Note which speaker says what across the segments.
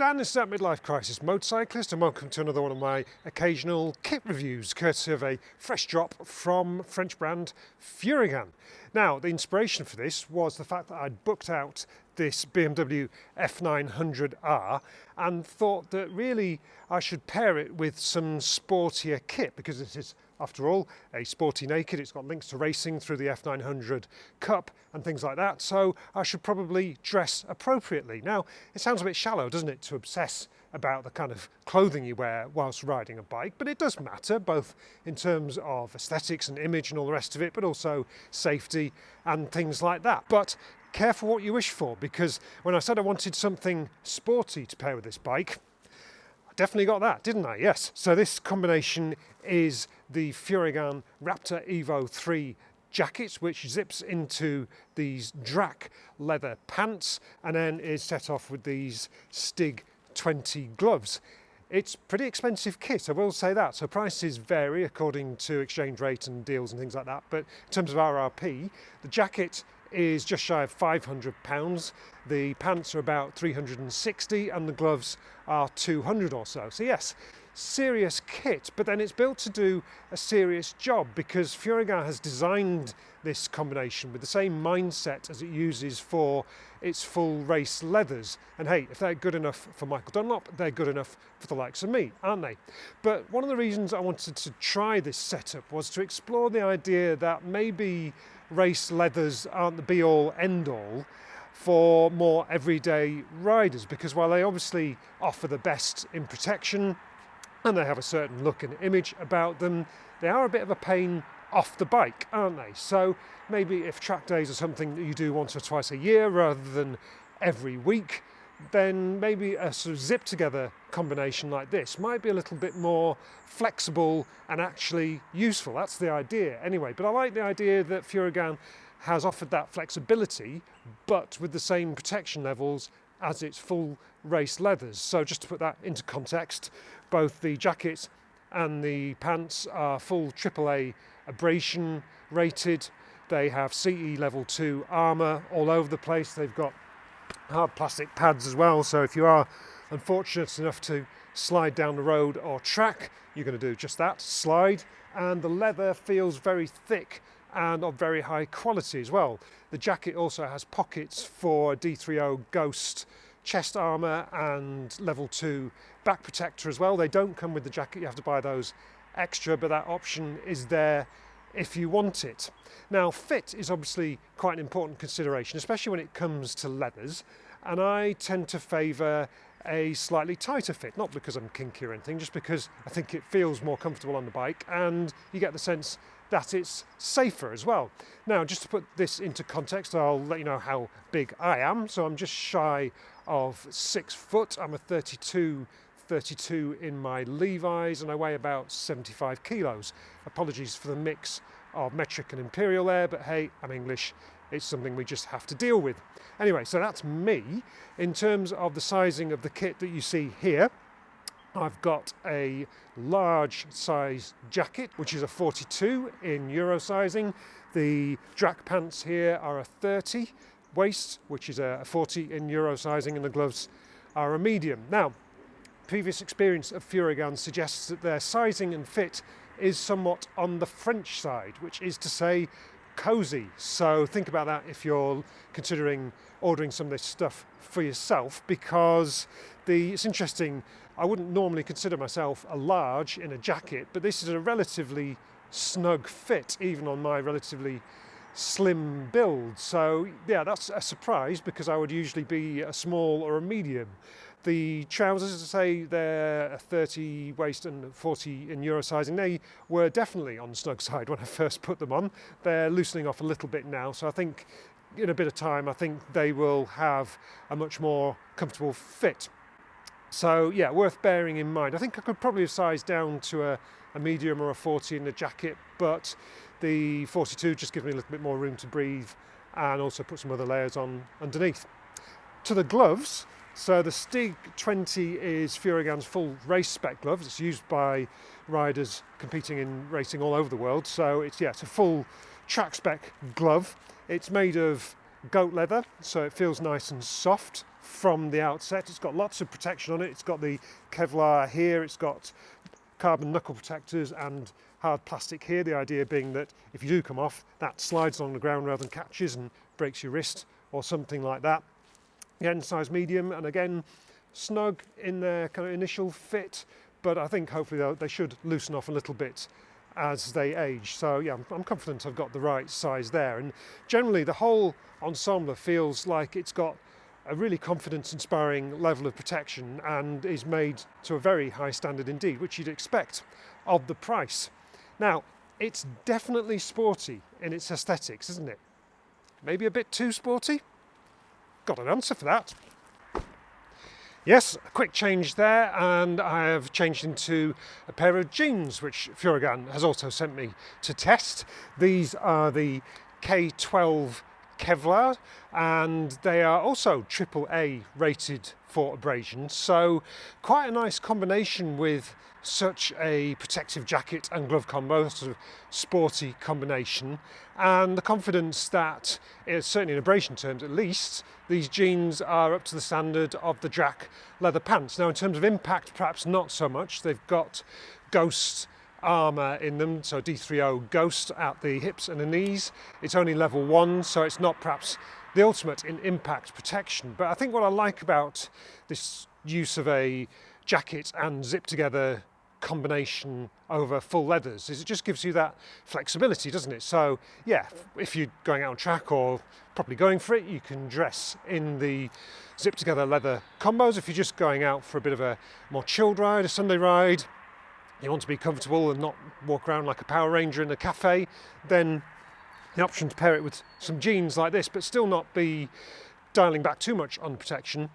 Speaker 1: Dan, this is that Midlife Crisis motorcyclist, and welcome to another one of my occasional kit reviews, courtesy of a fresh drop from French brand Furygan. Now, the inspiration for this was the fact that I'd booked out this BMW F900R and thought that really I should pair it with some sportier kit, because this is, after all, a sporty naked. It's got links to racing through the F900 Cup and things like that, so I should probably dress appropriately. Now, it sounds a bit shallow, doesn't it, to obsess about the kind of clothing you wear whilst riding a bike, but it does matter, both in terms of aesthetics and image and all the rest of it, but also safety and things like that. But careful what you wish for, because when I said I wanted something sporty to pair with this bike, I definitely got that, didn't I? Yes. So this combination is the Furygan Raptor Evo 3 jacket, which zips into these Drack leather pants and then is set off with these Styg20 gloves. It's pretty expensive kit, I will say that. So prices vary according to exchange rate and deals and things like that. But in terms of RRP, the jacket is just shy of £500. The pants are about 360 and the gloves are 200 or so. So yes, serious kit, but then it's built to do a serious job, because Furygan has designed this combination with the same mindset as it uses for its full race leathers. And hey, if they're good enough for Michael Dunlop, they're good enough for the likes of me, aren't they? But one of the reasons I wanted to try this setup was to explore the idea that maybe race leathers aren't the be-all, end-all for more everyday riders, because while they obviously offer the best in protection and they have a certain look and image about them, they are a bit of a pain off the bike, aren't they? So maybe if track days are something that you do once or twice a year rather than every week, then maybe a sort of zip together combination like this might be a little bit more flexible and actually useful. That's the idea anyway. But I like the idea that Furygan has offered that flexibility, but with the same protection levels as its full race leathers. So just to put that into context, both the jacket and the pants are full AAA abrasion rated. They have CE level 2 armour all over the place. They've got hard plastic pads as well, so if you are unfortunate enough to slide down the road or track, you're going to do just that, slide. And the leather feels very thick and of very high quality as well. The jacket also has pockets for D30 Ghost chest armour and level 2 back protector as well. They don't come with the jacket, you have to buy those extra, but that option is there if you want it. Now, fit is obviously quite an important consideration, especially when it comes to leathers, and I tend to favour a slightly tighter fit, not because I'm kinky or anything, just because I think it feels more comfortable on the bike and you get the sense that it's safer as well. Now, just to put this into context, I'll let you know how big I am. So I'm just shy of 6 foot. I'm a 32 in my Levi's and I weigh about 75 kilos. Apologies for the mix of metric and imperial there, but hey, I'm English. It's something we just have to deal with. Anyway, so that's me. In terms of the sizing of the kit that you see here, I've got a large size jacket, which is a 42 in Euro sizing. The Drack pants here are a 30 waist, which is a 40 in Euro sizing, and the gloves are a medium. Now, previous experience of Furygan suggests that their sizing and fit is somewhat on the French side, which is to say cozy. So think about that if you're considering ordering some of this stuff for yourself, because it's interesting. I wouldn't normally consider myself a large in a jacket, but this is a relatively snug fit, even on my relatively slim build. So yeah, that's a surprise, because I would usually be a small or a medium. The trousers, as I say, they're a 30 waist and 40 in Euro sizing. They were definitely on the snug side when I first put them on. They're loosening off a little bit now, so I think in a bit of time, I think they will have a much more comfortable fit. So yeah, worth bearing in mind. I think I could probably have sized down to a medium or a 40 in the jacket, but the 42 just gives me a little bit more room to breathe and also put some other layers on underneath. To the gloves, so the Styg20 is Furygan's full race spec gloves. It's used by riders competing in racing all over the world. So it's a full track spec glove. It's made of goat leather, so it feels nice and soft from the outset. It's got lots of protection on it. It's got the Kevlar here, it's got carbon knuckle protectors and hard plastic here, the idea being that if you do come off, that slides along the ground rather than catches and breaks your wrist or something like that. Again, size medium, and again, snug in their kind of initial fit, but I think hopefully they should loosen off a little bit as they age. So yeah, I'm confident I've got the right size there. And generally the whole ensemble feels like it's got a really confidence-inspiring level of protection and is made to a very high standard indeed, which you'd expect of the price. Now, it's definitely sporty in its aesthetics, isn't it? Maybe a bit too sporty? Got an answer for that. Yes, a quick change there, and I have changed into a pair of jeans, which Furygan has also sent me to test. These are the K12 Kevlar, and they are also AAA rated for abrasion, so quite a nice combination with such a protective jacket and glove combo, sort of sporty combination, and the confidence that, certainly in abrasion terms at least, these jeans are up to the standard of the Drack leather pants. Now in terms of impact, perhaps not so much. They've got Ghost armour in them, so D30 Ghost at the hips and the knees. It's only level 1, so it's not perhaps the ultimate in impact protection, but I think what I like about this use of a jacket and zip together combination over full leathers is it just gives you that flexibility, doesn't it? So yeah, if you're going out on track or probably going for it, you can dress in the zip together leather combos. If you're just going out for a bit of a more chilled ride, a Sunday ride, you want to be comfortable and not walk around like a Power Ranger in a cafe, then the option to pair it with some jeans like this, but still not be dialing back too much on protection,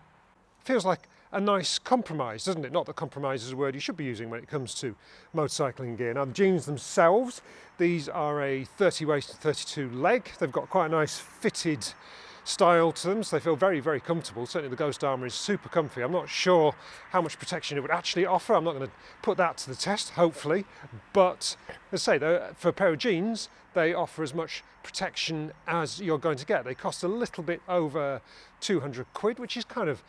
Speaker 1: feels like a nice compromise, doesn't it? Not that compromise is a word you should be using when it comes to motorcycling gear. Now the jeans themselves, these are a 30 waist and 32 leg. They've got quite a nice fitted style to them, so they feel very, very comfortable. Certainly the Ghost armour is super comfy. I'm not sure how much protection it would actually offer. I'm not going to put that to the test, hopefully, but as I say, for a pair of jeans, they offer as much protection as you're going to get. They cost a little bit over 200 quid, which is kind of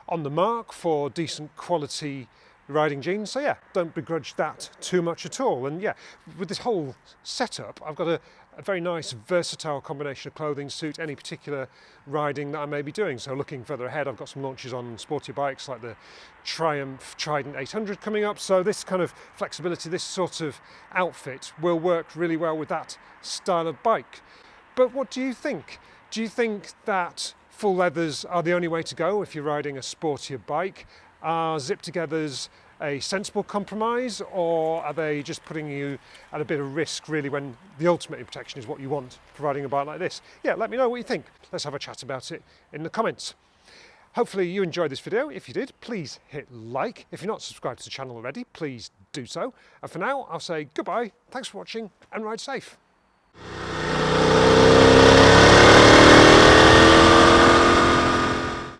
Speaker 1: on the mark for decent quality riding jeans. So yeah, don't begrudge that too much at all. And yeah, with this whole setup, I've got a very nice versatile combination of clothing to suit any particular riding that I may be doing. So looking further ahead, I've got some launches on sporty bikes like the Triumph Trident 800 coming up. So this kind of flexibility, this sort of outfit will work really well with that style of bike. But what do you think? Do you think that full leathers are the only way to go if you're riding a sportier bike? Are zip-togethers a sensible compromise, or are they just putting you at a bit of risk really when the ultimate in protection is what you want for riding a bike like this? Yeah, let me know what you think. Let's have a chat about it in the comments. Hopefully you enjoyed this video. If you did, please hit like. If you're not subscribed to the channel already, please do so. And for now, I'll say goodbye, thanks for watching, and ride safe.